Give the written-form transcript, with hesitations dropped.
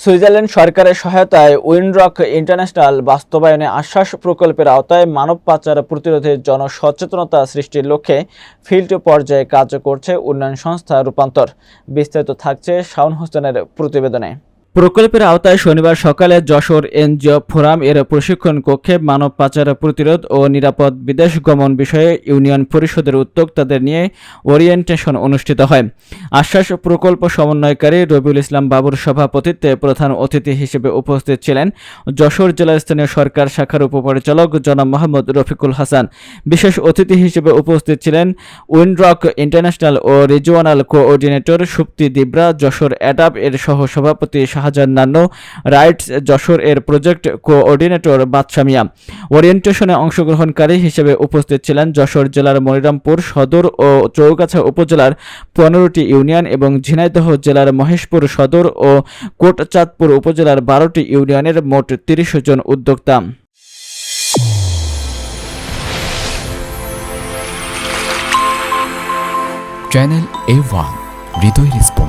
Switzerland সরকারের সহায়তায় উইন্ডরক international বাস্তবায়নে আশ্বাস প্রকল্পের আওতায় মানব পাচার প্রতিরোধে জনসচেতনতা সৃষ্টির লক্ষ্যে ফিল্ড পর্যায়ে কাজ করছে উন্নয়ন সংস্থা রূপান্তর। বিস্তারিত থাকছে শাওন হোসেনের প্রতিবেদনে। প্রকল্পের আওতায় শনিবার সকালে যশোর এনজিও ফোরাম এর প্রশিক্ষণ কক্ষে মানব পাচার প্রতিরোধ ও নিরাপদ বিদেশ গমন বিষয়ে ইউনিয়ন পরিষদের উদ্যোক্তাদের নিয়ে ওরিয়েন্টেশন অনুষ্ঠিত হয়। আশ্বাস প্রকল্প সমন্বয়কারী রবিউল ইসলাম বাবুর সভাপতিত্বে প্রধান অতিথি হিসেবে উপস্থিত ছিলেন যশোর জেলা স্থানীয় সরকার শাখার উপপরিচালক জনাব মোহাম্মদ রফিকুল হাসান। বিশেষ অতিথি হিসেবে উপস্থিত ছিলেন উইন্ডরক ইন্টারন্যাশনাল ও রিজিওনাল কোঅর্ডিনেটর সুপ্তি দিব্রা, যশোর অ্যাডাব এর সহ সভাপতি শাহজাহান নান্নু, রাইটস যশোর এর প্রজেক্ট কোঅর্ডিনেটর বাদশা মিয়া। ওরিয়েন্টেশনে অংশগ্রহণকারী হিসেবে উপস্থিত ছিলেন যশোর জেলার মনিরামপুর সদর ও চৌগাছা উপজেলার 15টি ইউনিয়ন এবং ঝিনাইদহ জেলার মহেশপুর সদর ও কোটচাঁদপুর উপজেলার 12টি ইউনিয়নের মোট 30 জন উদ্যোক্তা। চ্যানেল A1 হৃদয় রেসপন্স।